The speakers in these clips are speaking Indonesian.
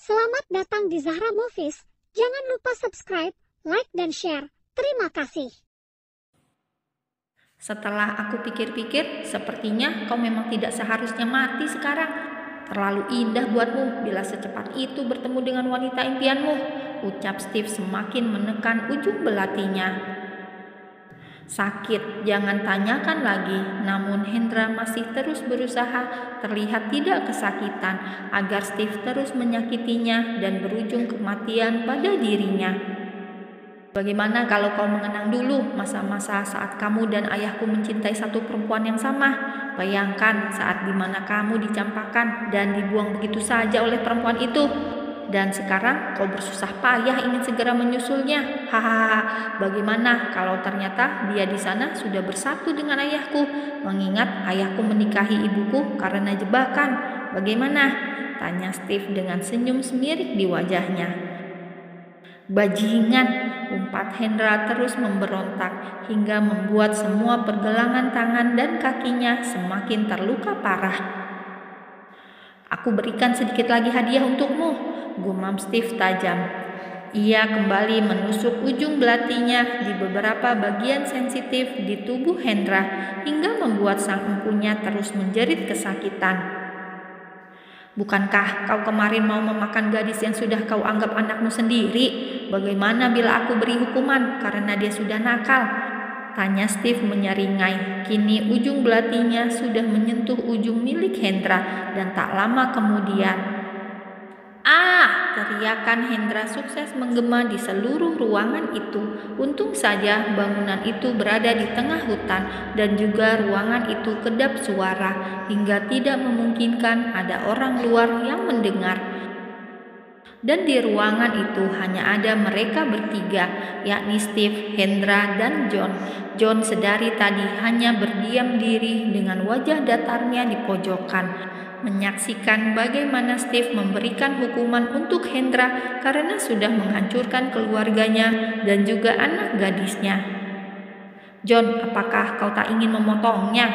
Selamat datang di Zahra Movies. Jangan lupa subscribe, like, dan share. Terima kasih. Setelah aku pikir-pikir, sepertinya kau memang tidak seharusnya mati sekarang. Terlalu indah buatmu bila secepat itu bertemu dengan wanita impianmu, ucap Steve semakin menekan ujung belatinya. Sakit, jangan tanyakan lagi. Namun Hendra masih terus berusaha terlihat tidak kesakitan agar Steve terus menyakitinya dan berujung kematian pada dirinya. Bagaimana kalau kau mengenang dulu masa-masa saat kamu dan ayahku mencintai satu perempuan yang sama? Bayangkan saat dimana kamu dicampakkan dan dibuang begitu saja oleh perempuan itu. Dan sekarang kau bersusah payah ingin segera menyusulnya. Hahaha, bagaimana kalau ternyata dia di sana sudah bersatu dengan ayahku? Mengingat ayahku menikahi ibuku karena jebakan. Bagaimana? Tanya Steve dengan senyum semirik di wajahnya. Bajingan, umpat Hendra terus memberontak hingga membuat semua pergelangan tangan dan kakinya semakin terluka parah. Aku berikan sedikit lagi hadiah untukmu, gumam Steve tajam. Ia kembali menusuk ujung belatinya di beberapa bagian sensitif di tubuh Hendra hingga membuat sang empunya terus menjerit kesakitan. Bukankah kau kemarin mau memakan gadis yang sudah kau anggap anakmu sendiri? Bagaimana bila aku beri hukuman karena dia sudah nakal? Tanya Steve menyeringai. Kini ujung belatinya sudah menyentuh ujung milik Hendra dan tak lama kemudian teriakan Hendra sukses menggema di seluruh ruangan itu. Untung saja bangunan itu berada di tengah hutan dan juga ruangan itu kedap suara hingga tidak memungkinkan ada orang luar yang mendengar. Dan di ruangan itu hanya ada mereka bertiga, yakni Steve, Hendra, dan John. John sedari tadi hanya berdiam diri dengan wajah datarnya di pojokan, menyaksikan bagaimana Steve memberikan hukuman untuk Hendra karena sudah menghancurkan keluarganya dan juga anak gadisnya. John, apakah kau tak ingin memotongnya?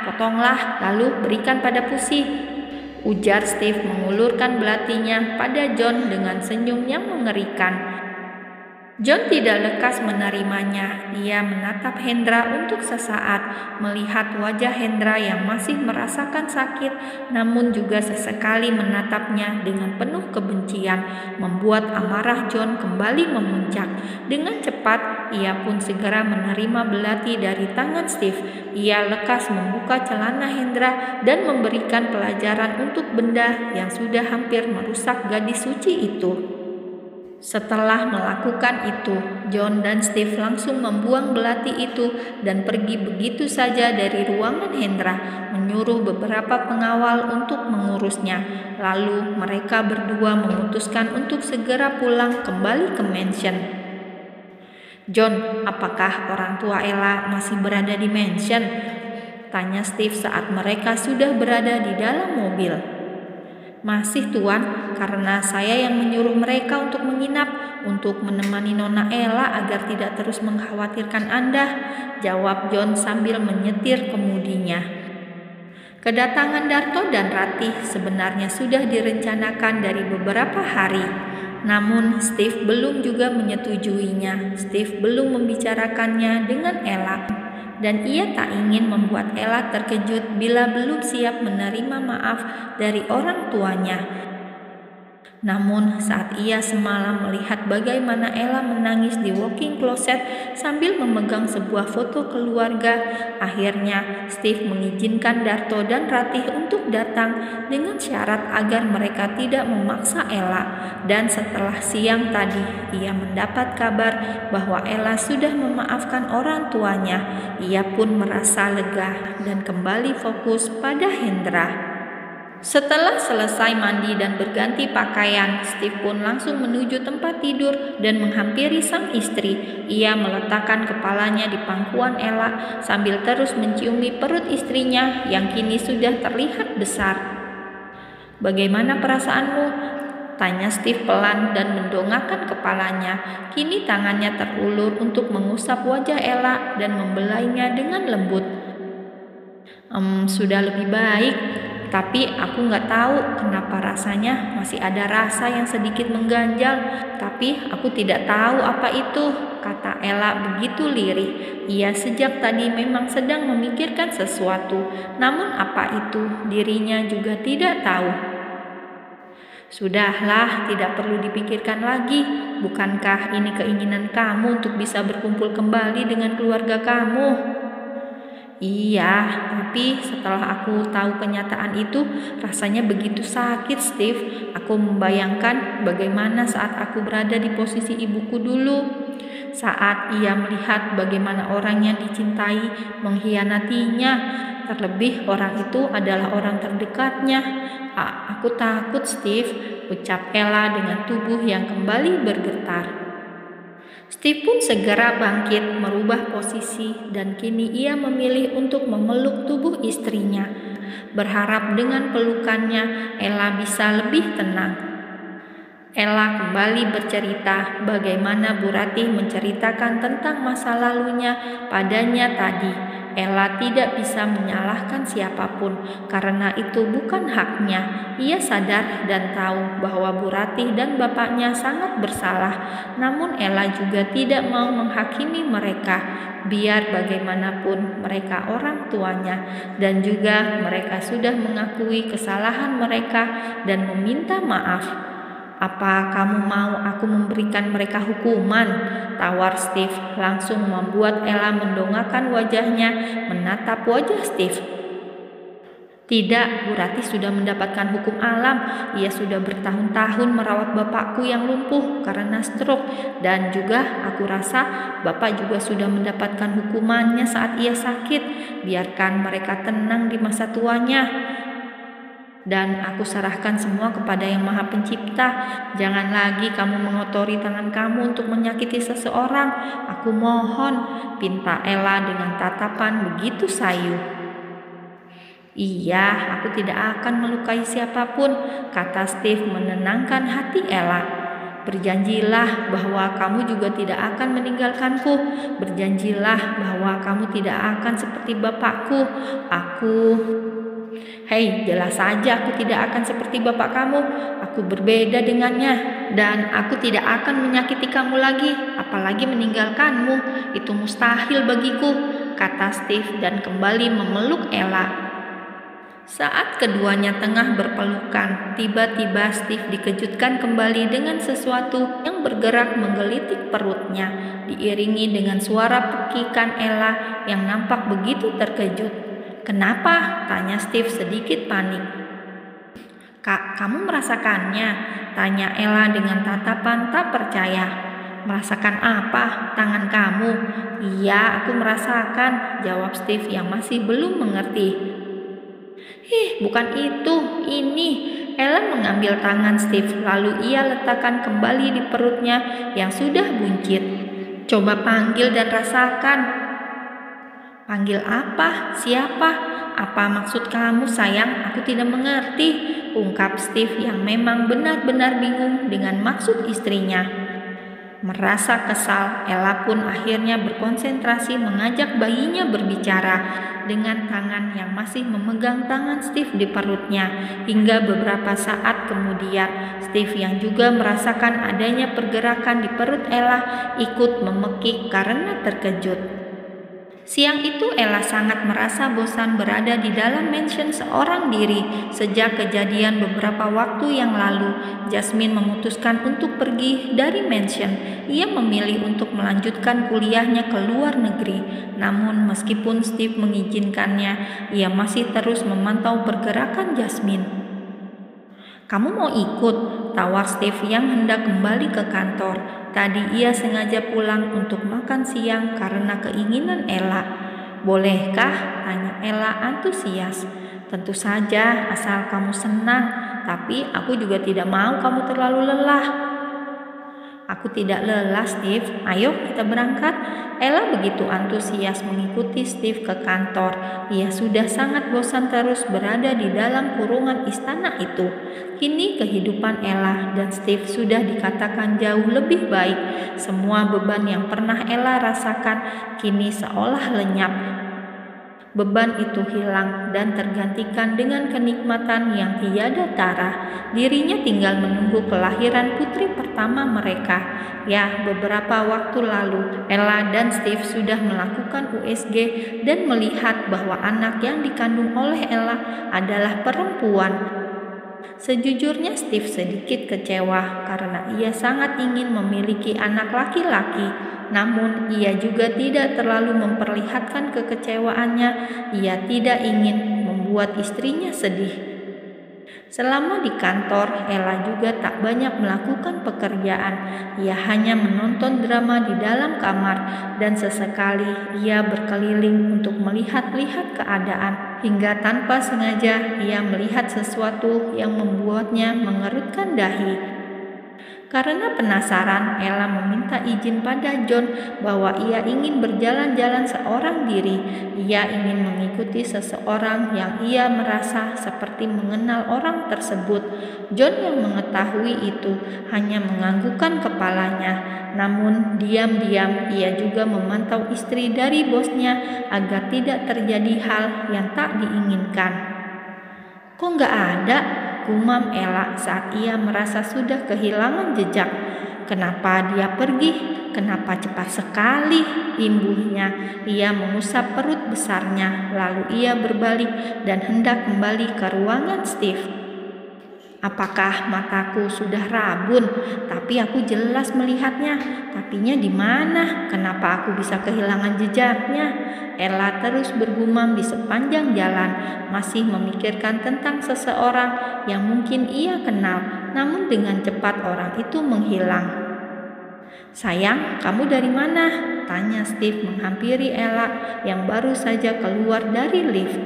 Potonglah, lalu berikan pada Pusi, ujar Steve mengulurkan belatinya pada John dengan senyum yang mengerikan. John tidak lekas menerimanya. Ia menatap Hendra untuk sesaat, melihat wajah Hendra yang masih merasakan sakit, namun juga sesekali menatapnya dengan penuh kebencian, membuat amarah John kembali memuncak. Dengan cepat, ia pun segera menerima belati dari tangan Steve. Ia lekas membuka celana Hendra dan memberikan pelajaran untuk benda yang sudah hampir merusak gadis suci itu. Setelah melakukan itu, John dan Steve langsung membuang belati itu dan pergi begitu saja dari ruangan Hendra, menyuruh beberapa pengawal untuk mengurusnya. Lalu mereka berdua memutuskan untuk segera pulang kembali ke mansion. John, apakah orang tua Ella masih berada di mansion? Tanya Steve saat mereka sudah berada di dalam mobil. Masih Tuan, karena saya yang menyuruh mereka untuk menginap, untuk menemani Nona Ella agar tidak terus mengkhawatirkan Anda, jawab John sambil menyetir kemudinya. Kedatangan Darto dan Ratih sebenarnya sudah direncanakan dari beberapa hari, namun Steve belum juga menyetujuinya. Steve belum membicarakannya dengan Ella. Dan ia tak ingin membuat Ella terkejut bila belum siap menerima maaf dari orang tuanya. Namun saat ia semalam melihat bagaimana Ella menangis di walk-in closet sambil memegang sebuah foto keluarga, akhirnya Steve mengizinkan Darto dan Ratih untuk datang dengan syarat agar mereka tidak memaksa Ella. Dan setelah siang tadi, ia mendapat kabar bahwa Ella sudah memaafkan orang tuanya. Ia pun merasa lega dan kembali fokus pada Hendra. Setelah selesai mandi dan berganti pakaian, Steve pun langsung menuju tempat tidur dan menghampiri sang istri. Ia meletakkan kepalanya di pangkuan Ella sambil terus menciumi perut istrinya yang kini sudah terlihat besar. Bagaimana perasaanmu? Tanya Steve pelan dan mendongakkan kepalanya. Kini tangannya terulur untuk mengusap wajah Ella dan membelainya dengan lembut. Sudah lebih baik, Tapi aku nggak tahu kenapa rasanya masih ada rasa yang sedikit mengganjal. Tapi aku tidak tahu apa itu, kata Ella begitu lirih. Ia sejak tadi memang sedang memikirkan sesuatu, namun apa itu dirinya juga tidak tahu. Sudahlah, tidak perlu dipikirkan lagi. Bukankah ini keinginan kamu untuk bisa berkumpul kembali dengan keluarga kamu? Iya, tapi setelah aku tahu kenyataan itu, rasanya begitu sakit, Steve. Aku membayangkan bagaimana saat aku berada di posisi ibuku dulu. Saat ia melihat bagaimana orang yang dicintai mengkhianatinya, terlebih orang itu adalah orang terdekatnya. Aku takut, Steve, ucap Ella dengan tubuh yang kembali bergetar. Steve pun segera bangkit merubah posisi dan kini ia memilih untuk memeluk tubuh istrinya, berharap dengan pelukannya Ella bisa lebih tenang. Ella kembali bercerita bagaimana Bu Ratih menceritakan tentang masa lalunya padanya tadi. Ella tidak bisa menyalahkan siapapun karena itu bukan haknya. Ia sadar dan tahu bahwa Bu Ratih dan bapaknya sangat bersalah. Namun Ella juga tidak mau menghakimi mereka. Biar bagaimanapun mereka orang tuanya dan juga mereka sudah mengakui kesalahan mereka dan meminta maaf. Apa kamu mau aku memberikan mereka hukuman? Tawar Steve langsung membuat Ella mendongakkan wajahnya menatap wajah Steve. Tidak, Bu Ratih sudah mendapatkan hukum alam. Ia sudah bertahun-tahun merawat bapakku yang lumpuh karena stroke. Dan juga aku rasa bapak juga sudah mendapatkan hukumannya saat ia sakit. Biarkan mereka tenang di masa tuanya. Dan aku serahkan semua kepada Yang Maha Pencipta. Jangan lagi kamu mengotori tangan kamu untuk menyakiti seseorang. Aku mohon, pinta Ella dengan tatapan begitu sayu. Iya, aku tidak akan melukai siapapun, kata Steve menenangkan hati Ella. Berjanjilah bahwa kamu juga tidak akan meninggalkanku. Berjanjilah bahwa kamu tidak akan seperti bapakku. Hei, jelas saja aku tidak akan seperti bapak kamu. Aku berbeda dengannya. Dan aku tidak akan menyakiti kamu lagi, apalagi meninggalkanmu. Itu mustahil bagiku, kata Steve dan kembali memeluk Ella. Saat keduanya tengah berpelukan, tiba-tiba Steve dikejutkan kembali dengan sesuatu yang bergerak menggelitik perutnya, diiringi dengan suara pekikan Ella yang nampak begitu terkejut. Kenapa? Tanya Steve sedikit panik. Kak, kamu merasakannya? Tanya Ella dengan tatapan tak percaya. Merasakan apa? Tangan kamu? Iya, aku merasakan, jawab Steve yang masih belum mengerti. Bukan itu, ini. Ella mengambil tangan Steve, lalu ia letakkan kembali di perutnya yang sudah buncit. Coba panggil dan rasakan. Panggil apa? Siapa? Apa maksud kamu, sayang? Aku tidak mengerti, ungkap Steve yang memang benar-benar bingung dengan maksud istrinya. Merasa kesal, Ella pun akhirnya berkonsentrasi mengajak bayinya berbicara dengan tangan yang masih memegang tangan Steve di perutnya. Hingga beberapa saat kemudian, Steve yang juga merasakan adanya pergerakan di perut Ella ikut memekik karena terkejut. Siang itu Ella sangat merasa bosan berada di dalam mansion seorang diri. Sejak kejadian beberapa waktu yang lalu, Jasmine memutuskan untuk pergi dari mansion. Ia memilih untuk melanjutkan kuliahnya ke luar negeri. Namun meskipun Steve mengizinkannya, ia masih terus memantau pergerakan Jasmine. Kamu mau ikut? Tawar Steve yang hendak kembali ke kantor. Tadi ia sengaja pulang untuk makan siang karena keinginan Ella. Bolehkah? Tanya Ella antusias. Tentu saja, asal kamu senang. Tapi aku juga tidak mau kamu terlalu lelah. Aku tidak lelah, Steve. Ayo kita berangkat. Ella begitu antusias mengikuti Steve ke kantor. Ia sudah sangat bosan terus berada di dalam kurungan istana itu. Kini kehidupan Ella dan Steve sudah dikatakan jauh lebih baik. Semua beban yang pernah Ella rasakan kini seolah lenyap. Beban itu hilang dan tergantikan dengan kenikmatan yang tiada tara. Dirinya tinggal menunggu kelahiran putri pertama mereka. Ya, beberapa waktu lalu, Ella dan Steve sudah melakukan USG dan melihat bahwa anak yang dikandung oleh Ella adalah perempuan. Sejujurnya Steve sedikit kecewa karena ia sangat ingin memiliki anak laki-laki. Namun ia juga tidak terlalu memperlihatkan kekecewaannya. Ia tidak ingin membuat istrinya sedih. Selama di kantor, Ella juga tak banyak melakukan pekerjaan. Ia hanya menonton drama di dalam kamar dan sesekali ia berkeliling untuk melihat-lihat keadaan. Hingga tanpa sengaja ia melihat sesuatu yang membuatnya mengerutkan dahi. Karena penasaran, Ella meminta izin pada John bahwa ia ingin berjalan-jalan seorang diri. Ia ingin mengikuti seseorang yang ia merasa seperti mengenal orang tersebut. John yang mengetahui itu hanya menganggukkan kepalanya. Namun diam-diam ia juga memantau istri dari bosnya agar tidak terjadi hal yang tak diinginkan. "Kok nggak ada?" gumam Ella saat ia merasa sudah kehilangan jejak. "Kenapa dia pergi? Kenapa cepat sekali?" imbuhnya. Ia mengusap perut besarnya, lalu ia berbalik dan hendak kembali ke ruangan Steve. "Apakah mataku sudah rabun? Tapi aku jelas melihatnya. Tapinya di mana? Kenapa aku bisa kehilangan jejaknya?" Ella terus bergumam di sepanjang jalan, masih memikirkan tentang seseorang yang mungkin ia kenal, namun dengan cepat orang itu menghilang. "Sayang, kamu dari mana?" tanya Steve menghampiri Ella yang baru saja keluar dari lift.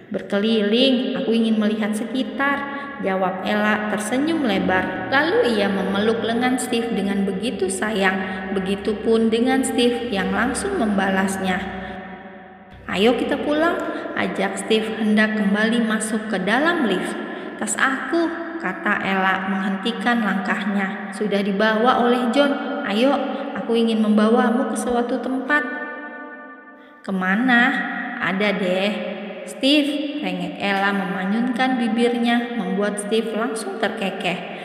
"Berkeliling, aku ingin melihat sekitar," jawab Ella tersenyum lebar. Lalu ia memeluk lengan Steve dengan begitu sayang, begitupun dengan Steve yang langsung membalasnya. "Ayo kita pulang," ajak Steve hendak kembali masuk ke dalam lift. "Tas aku," kata Ella menghentikan langkahnya. "Sudah dibawa oleh John. Ayo, aku ingin membawamu ke suatu tempat." "Kemana?" "Ada deh." "Steve," rengek Ella memanyunkan bibirnya, membuat Steve langsung terkekeh.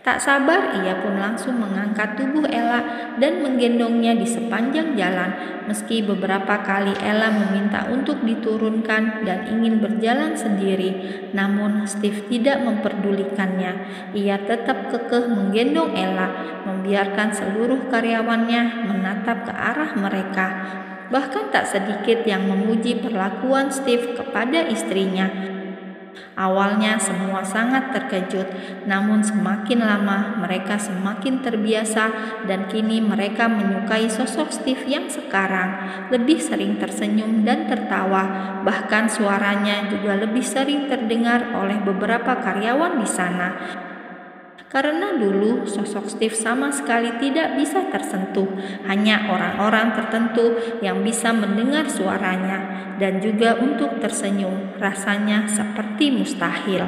Tak sabar, ia pun langsung mengangkat tubuh Ella dan menggendongnya di sepanjang jalan. Meski beberapa kali Ella meminta untuk diturunkan dan ingin berjalan sendiri, namun Steve tidak memperdulikannya. Ia tetap kekeh menggendong Ella, membiarkan seluruh karyawannya menatap ke arah mereka. Bahkan tak sedikit yang memuji perlakuan Steve kepada istrinya. Awalnya semua sangat terkejut, namun semakin lama mereka semakin terbiasa dan kini mereka menyukai sosok Steve yang sekarang. Lebih sering tersenyum dan tertawa, bahkan suaranya juga lebih sering terdengar oleh beberapa karyawan di sana. Karena dulu sosok Steve sama sekali tidak bisa tersentuh, hanya orang-orang tertentu yang bisa mendengar suaranya dan juga untuk tersenyum rasanya seperti mustahil.